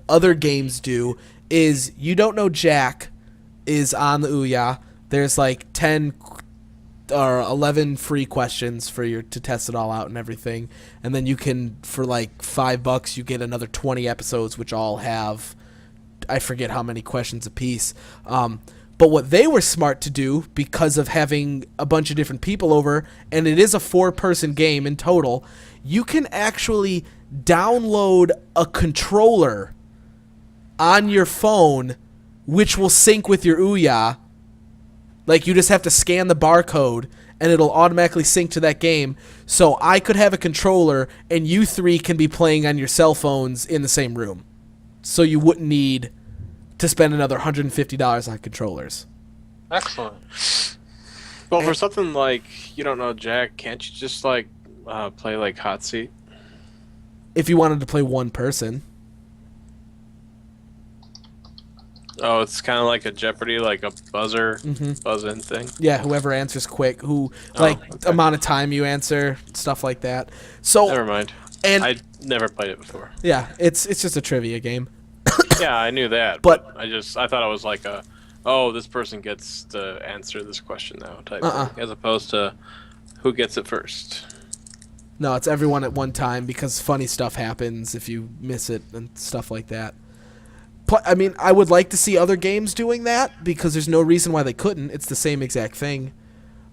other games do is You Don't Know Jack is on the OOUYYYAA. There's like 10 or 11 free questions for you to test it all out and everything, and then you can, for like $5, you get another 20 episodes which all have, I forget how many questions apiece. But what they were smart to do, because of having a bunch of different people over, and it is a 4-person game in total, you can actually download a controller on your phone which will sync with your OOUYYYYAA. Like, you just have to scan the barcode, and it'll automatically sync to that game. So I could have a controller, and you three can be playing on your cell phones in the same room. So you wouldn't need to spend another $150 on controllers. Excellent. Well, for something like You Don't Know Jack, can't you just, like, play, like, Hot Seat? If you wanted to play one person. Oh, it's kind of like a Jeopardy, like a buzzer, buzz-in thing? Yeah, whoever answers quick, Okay. amount of time you answer, stuff like that. So Never mind. And I never played it before. yeah, it's just a trivia game. Yeah, I knew that, But- I thought it was like this person gets to answer this question now type thing, as opposed to who gets it first. No, it's everyone at one time because funny stuff happens if you miss it and stuff like that. I mean, I would like to see other games doing that because there's no reason why they couldn't. It's the same exact thing.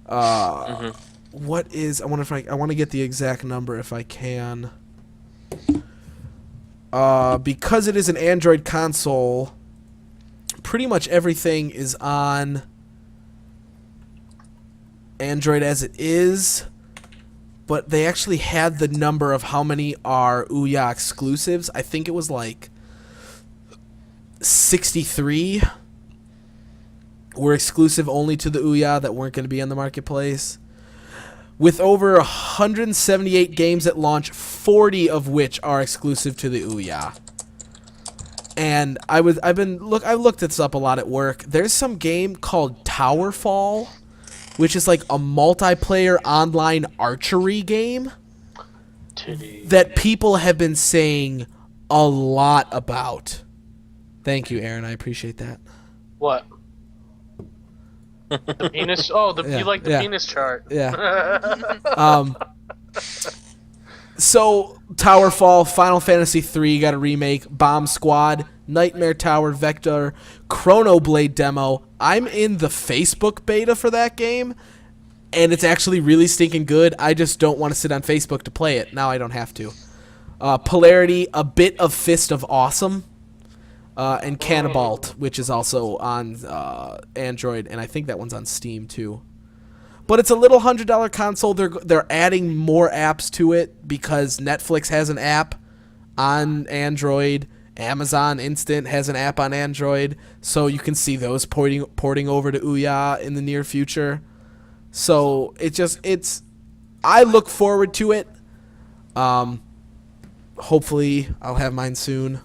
What is? I want to get the exact number if I can. Because it is an Android console, pretty much everything is on Android as it is. But they actually had the number of how many are OOUYYYYA exclusives. I think it was like 63 were exclusive only to the OOUYYYA that weren't going to be on the marketplace. With over 178 games at launch, 40 of which are exclusive to the OOUYYYA. And I looked this up a lot at work. There's some game called Towerfall, which is like a multiplayer online archery game that people have been saying a lot about. Thank you, Aaron. I appreciate that. What? The penis? Oh, Yeah, you like the yeah. penis chart. Yeah. So, Towerfall, Final Fantasy III got a remake, Bomb Squad, Nightmare Tower, Vector, Chronoblade demo. I'm in the Facebook beta for that game, and it's actually really stinking good. I just don't want to sit on Facebook to play it. Now I don't have to. Polarity, a bit of Fist of Awesome, and Cannibalt, which is also on Android, and I think that one's on Steam too. But it's a little $100 console. They're adding more apps to it because Netflix has an app on Android. Amazon Instant has an app on Android. So you can see those porting over to OOOUYYYAAA in the near future. So I look forward to it. Hopefully I'll have mine soon.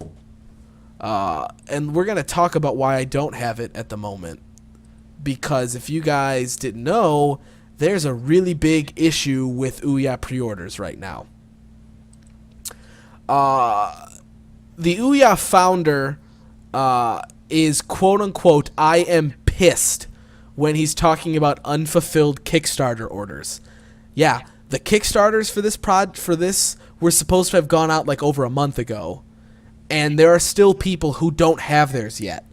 And we're going to talk about why I don't have it at the moment. Because if you guys didn't know, there's a really big issue with OOOUYYYAAA pre-orders right now. The OOOUYYYAAA founder is quote-unquote, I am pissed when he's talking about unfulfilled Kickstarter orders. Yeah, the Kickstarters for this were supposed to have gone out like over a month ago. And there are still people who don't have theirs yet.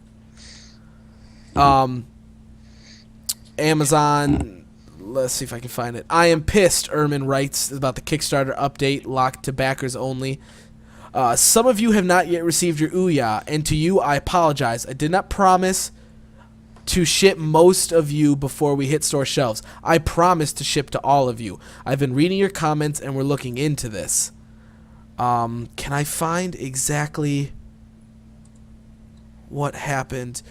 Amazon, let's see if I can find it. I am pissed, Ehrman writes about the Kickstarter update, locked to backers only. Some of you have not yet received your OOOUYYYAAA, and to you I apologize. I did not promise to ship most of you before we hit store shelves. I promise to ship to all of you. I've been reading your comments and we're looking into this. Can I find exactly what happened?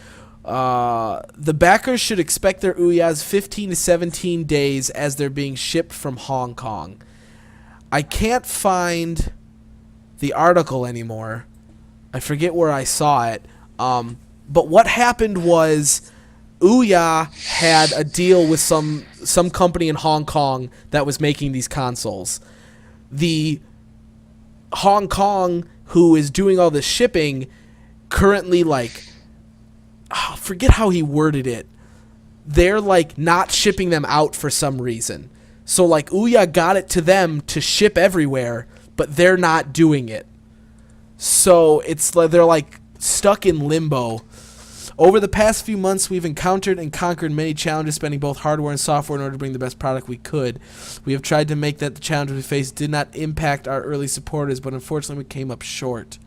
The backers should expect their OOOUYYYAAAs 15 to 17 days as they're being shipped from Hong Kong. I can't find the article anymore. I forget where I saw it. But what happened was OOOUYYYAAA had a deal with some company in Hong Kong that was making these consoles. The Hong Kong who is doing all the shipping currently forget how he worded it. They're not shipping them out for some reason. So OOOUYYYAAA got it to them to ship everywhere, but they're not doing it. So it's they're stuck in limbo. Over the past few months, we've encountered and conquered many challenges, spending both hardware and software in order to bring the best product we could. We have tried to make that the challenges we faced did not impact our early supporters, but unfortunately we came up short.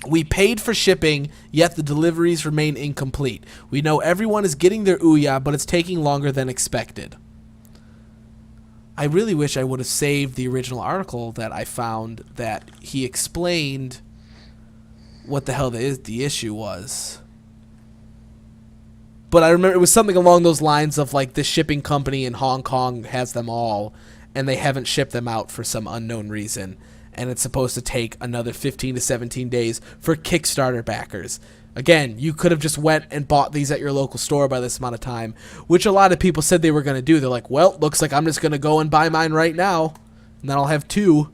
We paid for shipping, yet the deliveries remain incomplete. We know everyone is getting their OOOUYYYAAA, but it's taking longer than expected. I really wish I would have saved the original article that I found that he explained what the hell the issue was. But I remember it was something along those lines of the shipping company in Hong Kong has them all, and they haven't shipped them out for some unknown reason. And it's supposed to take another 15 to 17 days for Kickstarter backers. Again, you could have just went and bought these at your local store by this amount of time, which a lot of people said they were going to do. They're like, well, looks like I'm just going to go and buy mine right now, and then I'll have two,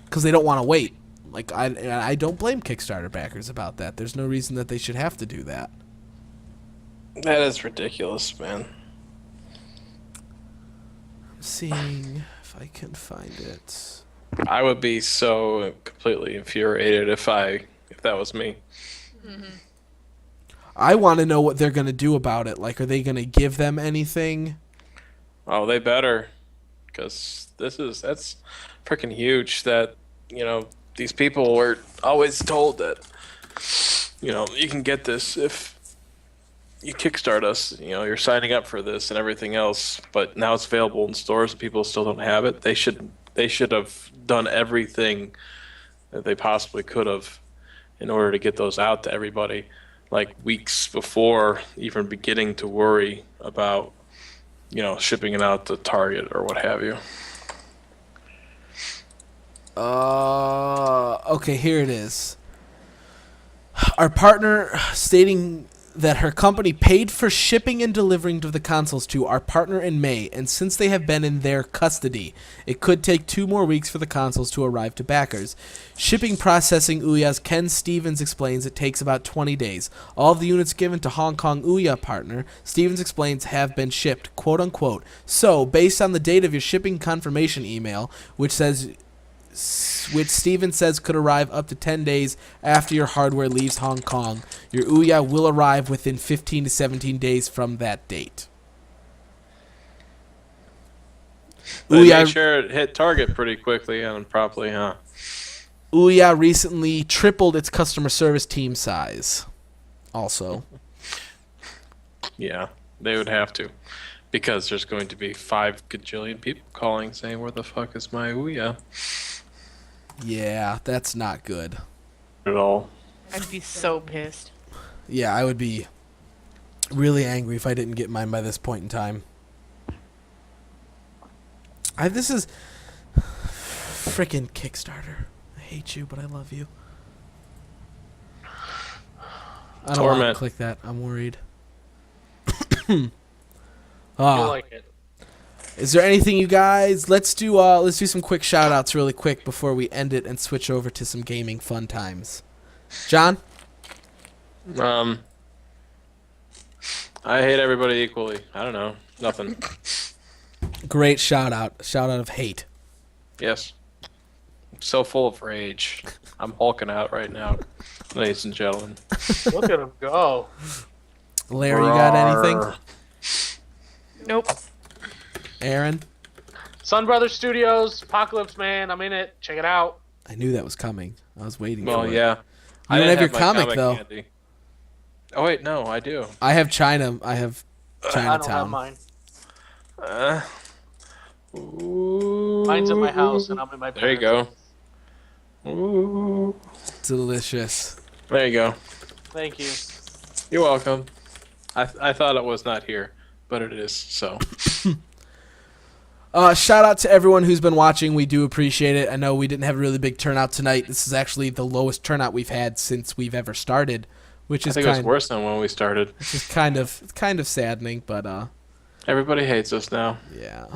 because they don't want to wait. I don't blame Kickstarter backers about that. There's no reason that they should have to do that. That is ridiculous, man. I'm seeing if I can find it. I would be so completely infuriated if that was me. Mm-hmm. I want to know what they're going to do about it. Are they going to give them anything? Oh, they better, because that's freaking huge. That these people were always told that you can get this if you kickstart us. You're signing up for this and everything else. But now it's available in stores and people still don't have it. They should have done everything that they possibly could have in order to get those out to everybody, weeks before even beginning to worry about, shipping it out to Target or what have you. Okay, here it is. Our partner stating that her company paid for shipping and delivering of the consoles to our partner in May, and since they have been in their custody, it could take 2 more weeks for the consoles to arrive to backers. Shipping processing Ouya's Ken Stevens explains it takes about 20 days. All of the units given to Hong Kong Ouya partner, Stevens explains, have been shipped, quote unquote. So, based on the date of your shipping confirmation email, which Stevens says could arrive up to 10 days after your hardware leaves Hong Kong, your Ouya will arrive within 15 to 17 days from that date. They made sure it hit target pretty quickly and promptly, huh? Ouya recently tripled its customer service team size. Also. Yeah, they would have to. Because there's going to be 5 gajillion people calling saying, where the fuck is my Ouya? Yeah, that's not good. At all. I'd be so pissed. Yeah, I would be really angry if I didn't get mine by this point in time. This is freaking Kickstarter. I hate you, but I love you. I don't want to click that. I'm worried. You like it. Is there anything, you guys? Let's do some quick shout outs really quick before we end it and switch over to some gaming fun times. John? I hate everybody equally. I don't know. Nothing. Great shout out. Shout out of hate. Yes. I'm so full of rage. I'm hulking out right now, ladies and gentlemen. Look at him go. Larry, you got anything? Nope. Aaron? Sun Brothers Studios, Apocalypse Man. I'm in it. Check it out. I knew that was coming. I was waiting Well, for it. yeah. You don't didn't have your my comic, though. Candy. Oh, wait, no, I do. I have China. I have I don't have Chinatown. mine. Ooh. Mine's in my house, and I'm in my There you parents'. go. Ooh. Delicious. There you go. Thank you. You're welcome. I thought it was not here, but it is, so. Shout out to everyone who's been watching. We do appreciate it. I know we didn't have a really big turnout tonight. This is actually the lowest turnout we've had since we've ever started, which is I think it was worse than when we started. Which is kind of saddening, but Everybody hates us now. yeah.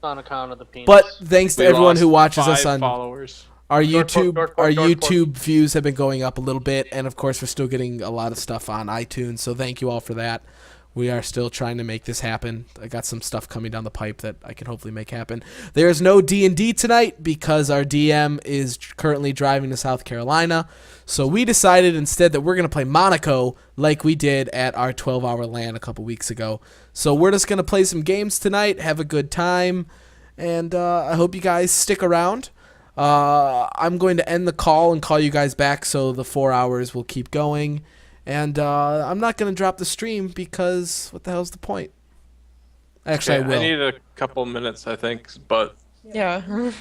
On account of the penis. But thanks to We everyone lost who watches 5 us on followers. our Dork, YouTube. dork, dork, Our dork, dork. YouTube views have been going up a little bit, and of course we're still getting a lot of stuff on iTunes. So thank you all for that. We are still trying to make this happen. I got some stuff coming down the pipe that I can hopefully make happen. There is no D&D tonight because our DM is currently driving to South Carolina. So we decided instead that we're going to play Monaco like we did at our 12-hour LAN a couple weeks ago. So we're just going to play some games tonight, have a good time, and I hope you guys stick around. I'm going to end the call and call you guys back so the 4 hours will keep going. And I'm not going to drop the stream because what the hell's the point? Actually, Okay, I will. I need a couple minutes, I think, but Yeah.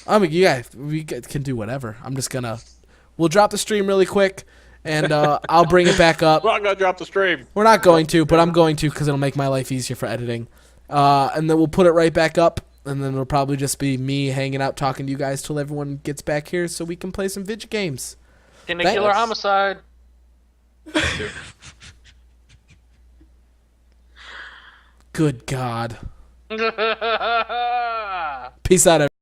I mean, we can do whatever. I'm just going to... We'll drop the stream really quick, and I'll bring it back up. we're not gonna drop the stream. We're not going to, but I'm going to because it'll make my life easier for editing. And then we'll put it right back up, and then it'll probably just be me hanging out talking to you guys till everyone gets back here so we can play some video games. Killer Homicide. Good God. Peace out, everyone.